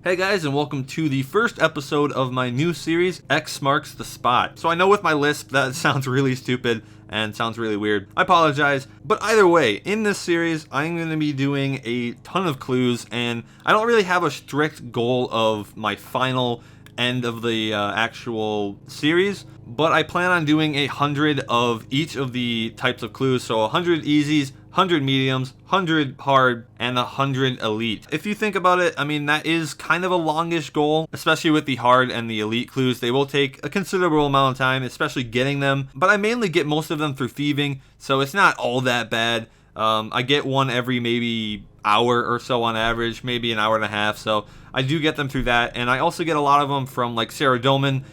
Hey guys, and welcome to the first episode of my new series, X Marks the Spot. So I know with my lisp that sounds really stupid and sounds really weird. I apologize, but either way, in this series, I'm going to be doing a ton of clues, and I don't really have a strict goal of my final end of the actual series, but I plan on doing 100 of each of the types of clues, so 100 easies, 100 mediums, 100 hard, and 100 elite. If you think about it, I mean, that is kind of a longish goal, especially with the hard and the elite clues. They will take a considerable amount of time, especially getting them, but I mainly get most of them through thieving, so it's not all that bad. I get one every maybe hour or so on average, maybe an hour and a half, so I do get them through that, and I also get a lot of them from like Sarah Doman.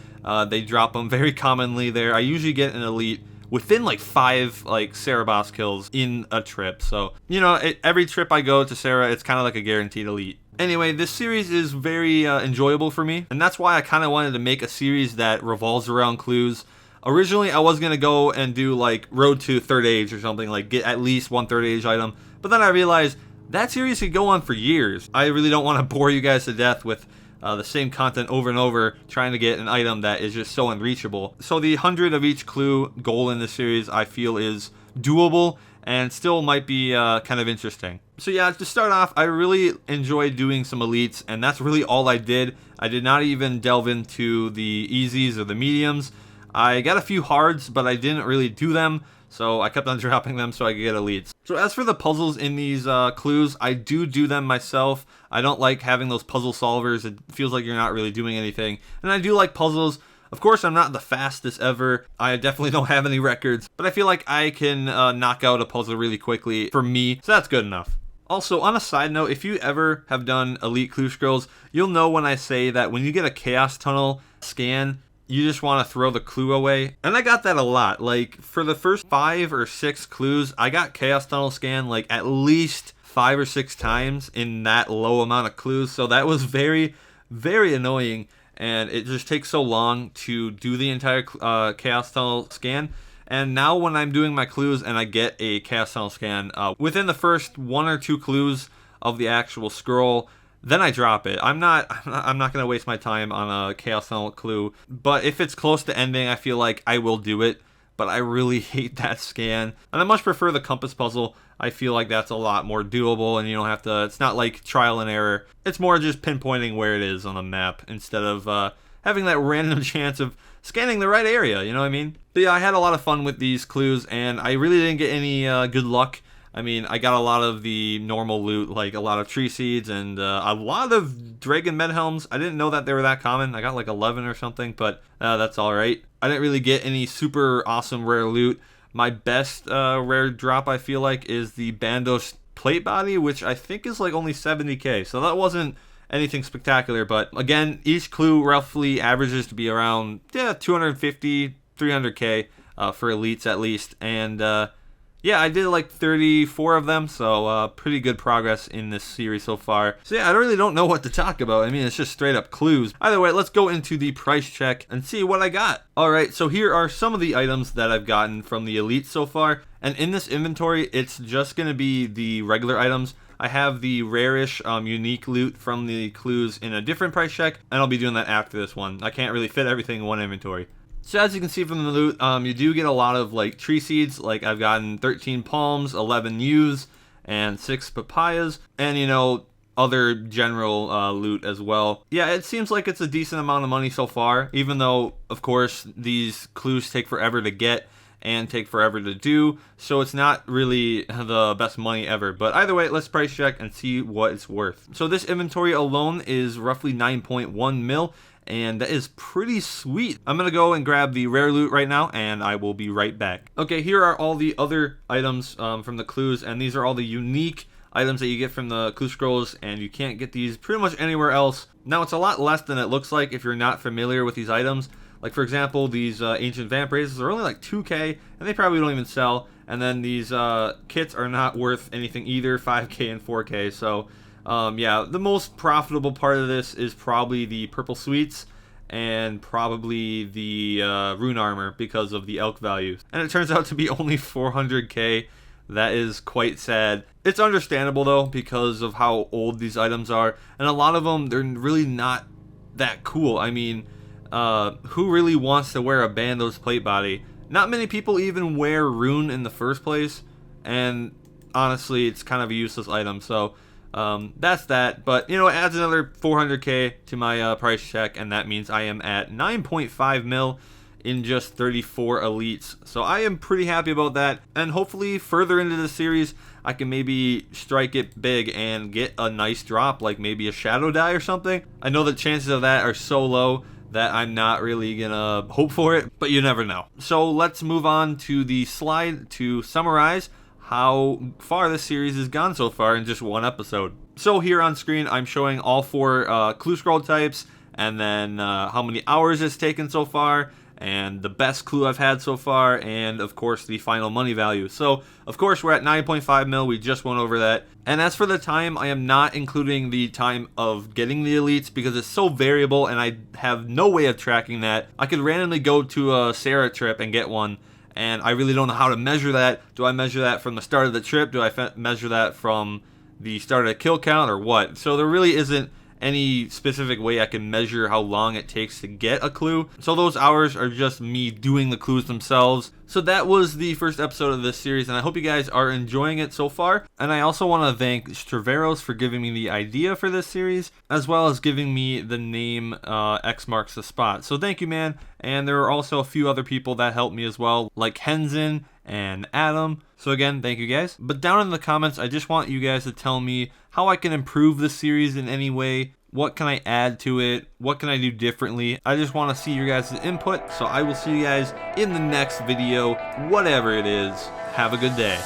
They drop them very commonly there. I usually get an elite within like 5 like Sarah boss kills in a trip, so you know, every trip I go to Sarah, it's kind of like a guaranteed elite. Anyway, this series is very enjoyable for me, and that's why I kind of wanted to make a series that revolves around clues. Originally, I was going to go and do like Road to Third Age or something, like get at least one Third Age item, but then I realized that series could go on for years. I really don't want to bore you guys to death with the same content over and over, trying to get an item that is just so unreachable. So the 100 of each clue goal in this series, I feel, is doable and still might be kind of interesting. So yeah, to start off, I really enjoyed doing some elites, and that's really all I did. I did not even delve into the easies or the mediums. I got a few hards, but I didn't really do them, so I kept on dropping them so I could get elites. So as for the puzzles in these clues, I do them myself. I don't like having those puzzle solvers. It feels like you're not really doing anything. And I do like puzzles. Of course, I'm not the fastest ever. I definitely don't have any records, but I feel like I can knock out a puzzle really quickly for me, so that's good enough. Also, on a side note, if you ever have done elite clue scrolls, you'll know when I say that when you get a chaos tunnel scan, you just want to throw the clue away. And I got that a lot. Like, for the first 5 or 6 clues, I got Chaos Tunnel Scan like at least 5 or 6 times in that low amount of clues. So that was very, very annoying. And it just takes so long to do the entire Chaos Tunnel Scan. And now when I'm doing my clues and I get a Chaos Tunnel Scan, within the first 1 or 2 clues of the actual scroll, then I drop it. I'm not going to waste my time on a Chaos Tunnel clue. But if it's close to ending, I feel like I will do it. But I really hate that scan. And I much prefer the compass puzzle. I feel like that's a lot more doable, and you don't have to, it's not like trial and error. It's more just pinpointing where it is on the map instead of having that random chance of scanning the right area, you know what I mean? But yeah, I had a lot of fun with these clues, and I really didn't get any good luck. I mean, I got a lot of the normal loot, like a lot of tree seeds and a lot of Dragon Medhelms. I didn't know that they were that common. I got like 11 or something, but that's alright. I didn't really get any super awesome rare loot. My best rare drop, I feel like, is the Bandos plate body, which I think is like only 70k. So that wasn't anything spectacular, but again, each clue roughly averages to be around 250, 300k for elites at least. And yeah, I did like 34 of them, so pretty good progress in this series so far. So yeah, I really don't know what to talk about. I mean, it's just straight up clues. Either way, let's go into the price check and see what I got. Alright, so here are some of the items that I've gotten from the Elite so far. And in this inventory, it's just going to be the regular items. I have the rarish unique loot from the clues in a different price check, and I'll be doing that after this one. I can't really fit everything in one inventory. So as you can see from the loot, you do get a lot of like tree seeds. Like I've gotten 13 palms, 11 yews, and 6 papayas, and you know, other general loot as well. Yeah, it seems like it's a decent amount of money so far, even though of course these clues take forever to get and take forever to do, so it's not really the best money ever. But either way, let's price check and see what it's worth. So this inventory alone is roughly 9.1 mil, and that is pretty sweet. I'm gonna go and grab the rare loot right now, and I will be right back. Okay, here are all the other items from the clues, and these are all the unique items that you get from the clue scrolls, and you can't get these pretty much anywhere else. Now, it's a lot less than it looks like if you're not familiar with these items. Like, for example, these ancient vamp races are only like 2k, and they probably don't even sell. And then these kits are not worth anything either, 5k and 4k. So yeah, the most profitable part of this is probably the purple sweets and probably the rune armor because of the elk values. And it turns out to be only 400k. That is quite sad. It's understandable though, because of how old these items are, and a lot of them, they're really not that cool. I mean, who really wants to wear a Bandos plate body? Not many people even wear Rune in the first place, and honestly, it's kind of a useless item. So that's that. But you know, it adds another 400k to my price check, and that means I am at 9.5 mil in just 34 elites. So I am pretty happy about that, and hopefully further into the series I can maybe strike it big and get a nice drop, like maybe a shadow die or something. I know the chances of that are so low that I'm not really gonna hope for it, but you never know. So let's move on to the slide to summarize how far this series has gone so far in just one episode. So here on screen I'm showing all 4 clue scroll types, and then how many hours it's taken so far, and the best clue I've had so far, and of course the final money value. So of course we're at 9.5 mil, we just went over that. And as for the time, I am not including the time of getting the elites because it's so variable and I have no way of tracking that. I could randomly go to a Sarah trip and get one, and I really don't know how to measure that. Do I measure that from the start of the trip? Do I measure that from the start of the kill count, or what? So there really isn't any specific way I can measure how long it takes to get a clue. So those hours are just me doing the clues themselves. So that was the first episode of this series, and I hope you guys are enjoying it so far. And I also want to thank Straveros for giving me the idea for this series, as well as giving me the name X Marks the Spot. So thank you, man. And there are also a few other people that helped me as well, like Henson and Adam. So again, thank you guys. But down in the comments, I just want you guys to tell me how I can improve this series in any way. What can I add to it? What can I do differently? I just want to see your guys' input. So I will see you guys in the next video, whatever it is. Have a good day.